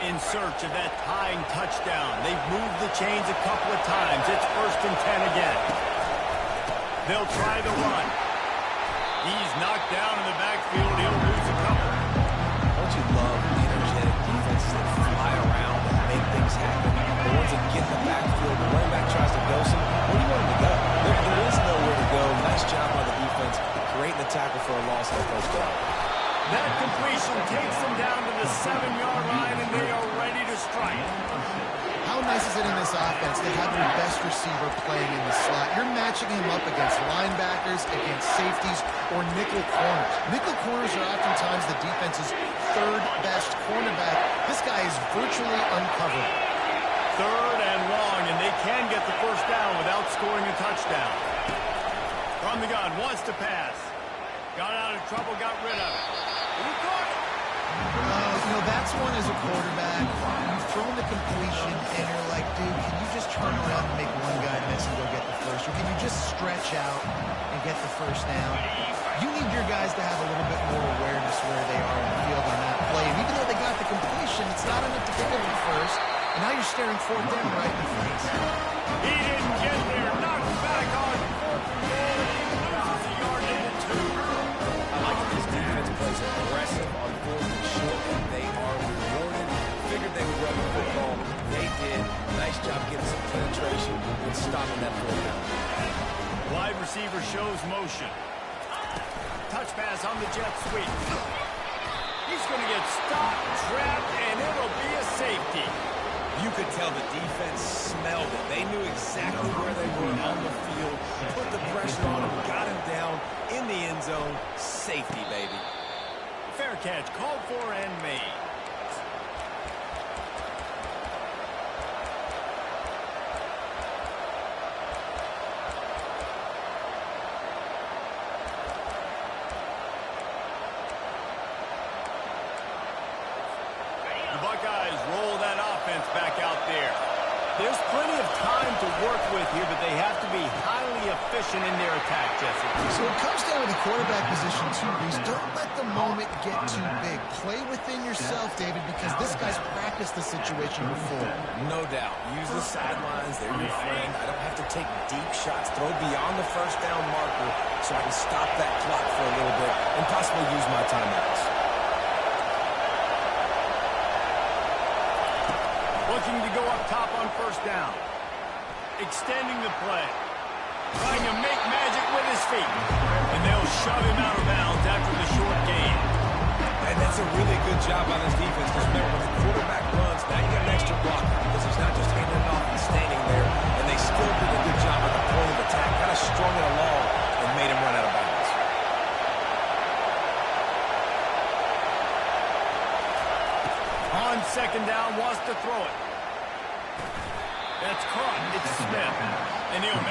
In search of that tying touchdown. They've moved the chains a couple of times. It's 1st and 10 again. They'll try the run. He's knocked down in the backfield. He'll lose a couple. Don't you love energetic defenses that fly around and make things happen? The ones that get in the backfield, the running back tries to go some. Where do you want him to go? There is nowhere to go. Nice job by the defense, creating the tackle for a loss on the first down. That completion takes them down to the 7-yard line, and they are ready to strike. How nice is it in this offense to have your best receiver playing in the slot? You're matching him up against linebackers, against safeties, or nickel corners. Nickel corners are oftentimes the defense's third-best cornerback. This guy is virtually uncovered. 3rd and long, and they can get the first down without scoring a touchdown. From the gun, wants to pass. Got out of trouble, got rid of it. Who caught it? That's one as a quarterback. You've thrown the completion, and you're like, dude, can you just turn around and make one guy miss and go get the first? Or can you just stretch out and get the first down? You need your guys to have a little bit more awareness where they are in the field on that play. And even though they got the completion, it's not enough to pick up the first. And now you're staring 4th down right in the face. He didn't get there. Knocked back on 4th and goal. He loses a yard into 2. I like how this defense plays aggressive on 4th and short, and they are rewarded. Figured they would run the football. They did. Nice job getting some penetration and stopping that 4th down. Wide receiver shows motion. Touch pass on the jet sweep. He's going to get stopped, trapped, and it'll be a safety. You could tell the defense smelled it. They knew exactly where they were on the field, put the pressure on him, got him down in the end zone. Safety, baby. Fair catch, called for and made. The Buckeyes roll that offense back out there. There's plenty of time to work with here, but they have to be highly efficient in their attack, Jesse. So it comes down to the quarterback position, too, Reese. Don't let the moment get too big. Play within yourself, David, because this guy's practiced the situation before. No doubt. Use the sidelines. They're your friend. I don't have to take deep shots. Throw beyond the first down marker so I can stop that clock for a little bit and possibly use my timeouts. Looking to go up top on first down. Extending the play. Trying to make magic with his feet. And they'll shove him out of bounds after the short gain. And that's a really good job on this defense because remember, when the quarterback runs, now you got an extra blocker because he's not just handing it off and standing there. And they still did a good job of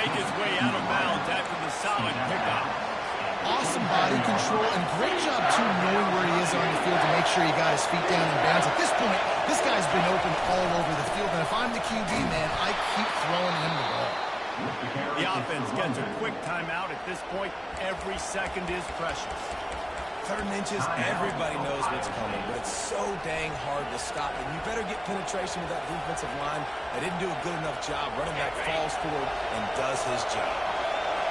make his way out of bounds after the solid pickup. Awesome body control and great job, too, knowing where he is on the field to make sure he got his feet down in bounds. At this point, this guy's been open all over the field, and if I'm the QB, man, I keep throwing him the ball. The offense gets a quick timeout at this point. Every second is precious. 3rd and inches, everybody knows what's coming, but it's so dang hard to stop. And you better get penetration with that defensive line. They didn't do a good enough job. Running back falls forward and does his job.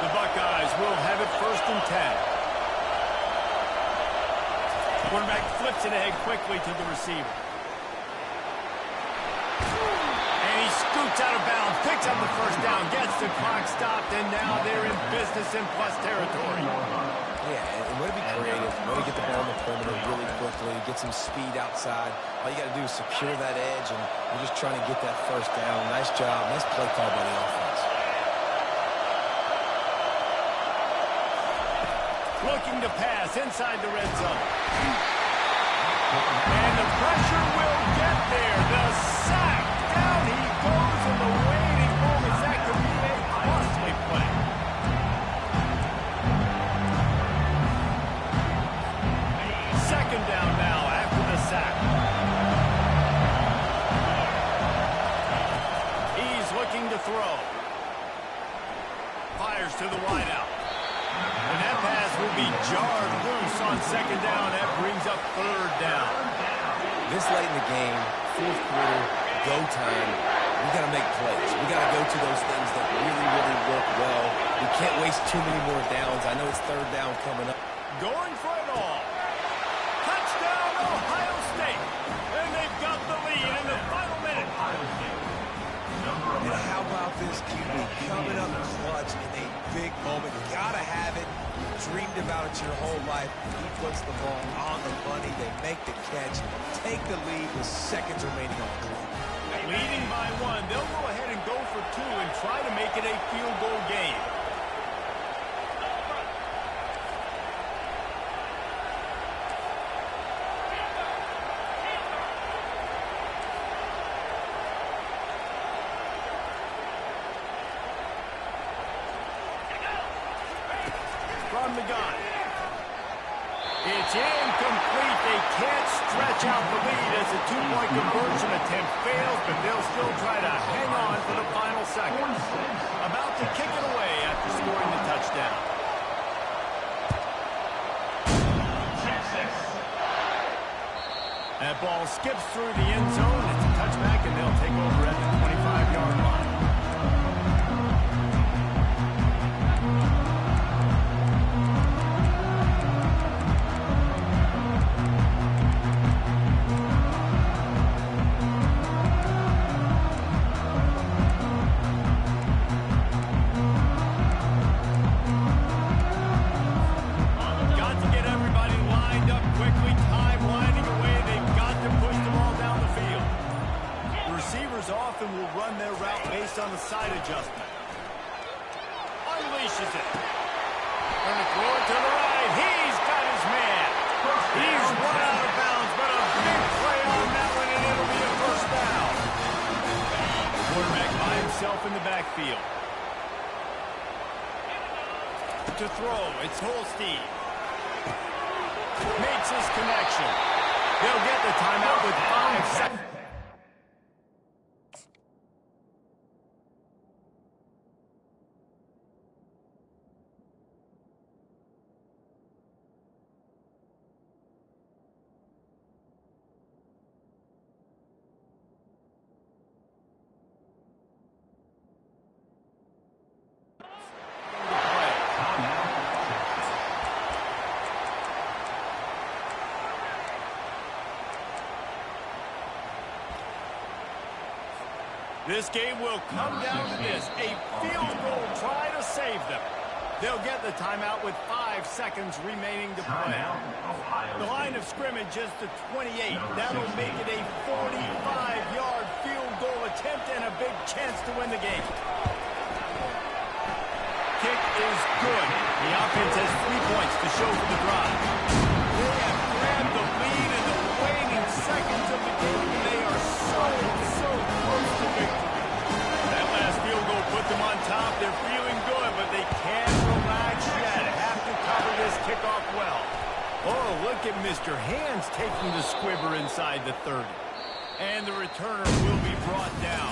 The Buckeyes will have it 1st and 10. Quarterback flips it ahead quickly to the receiver. And he scoots out of bounds, picks up the 1st down, gets the clock stopped, and now they're in business in plus territory. Yeah, and way to be creative, way to get the ball on the perimeter really quickly, get some speed outside. All you got to do is secure that edge, and you're just trying to get that 1st down. Nice job. Nice play call by the offense. Looking to pass inside the red zone. And the pressure will get there. The sack. Down he goes in the waiting moments. That could be a costly play. Second down now after the sack. He's looking to throw. Fires to the wideout. And that pass will be jarred loose on 2nd down. That brings up 3rd down. This late in the game, 4th quarter, go time, we got to make plays. We got to go to those things that really, really work well. We can't waste too many more downs. I know it's 3rd down coming up. Going for it all. Touchdown, Ohio State. And they've got the lead in the final minute. And how about this QB coming up clutch in a big moment? Gotta have it. Dreamed about it your whole life. He puts the ball on the money. They make the catch. Take the lead with seconds remaining on the clock. Leading by 1. They'll go ahead and go for 2 and try to make it a field goal game. From the gun. It's incomplete. They can't stretch out the lead as the 2-point conversion attempt fails, but they'll still try to hang on for the final seconds. About to kick it away after scoring the touchdown. That ball skips through the end zone. It's a touchback, and they'll take over at the 25-yard line. Will run their route based on the side adjustment. Unleashes it. Going to throw it to the right. He's got his man. He's run out of bounds, but a big play on that one, and it'll be a 1st down. The quarterback by himself in the backfield. To throw, it's Holstein. Makes his connection. They'll get the timeout with 5 seconds. This game will come down to this, a field goal try to save them. They'll get the timeout with 5 seconds remaining to play. The line of scrimmage is the 28. That'll make it a 45-yard field goal attempt and a big chance to win the game. Kick is good. The offense has 3 points to show for the drive. They have grabbed the lead in the waning seconds of the game, and they are so close to victory. That last field goal put them on top. They're feeling but they can't relax yet. Have to cover this kickoff well. Oh, look at Mr. Hands taking the squibber inside the 30. And the returner will be brought down.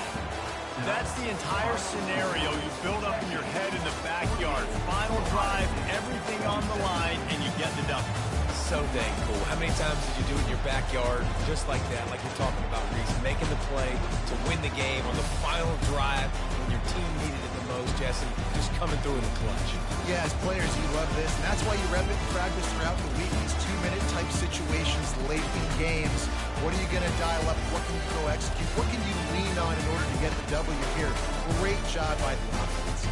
That's the entire scenario you build up in your head in the backyard. Final drive, everything on the line, and you get the W. So dang cool. How many times did you do it in your backyard just like that, like you're talking about, Reese, making the play to win the game on the final drive when your team needed it the most, Jesse, just coming through in the clutch. Yeah, as players, you love this, and that's why you rep it and practice throughout the week. These 2-minute type situations late in games. What are you going to dial up? What can you go execute? What can you lean on in order to get the W here? Great job by the offense.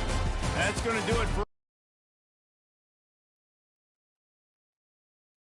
That's going to do it for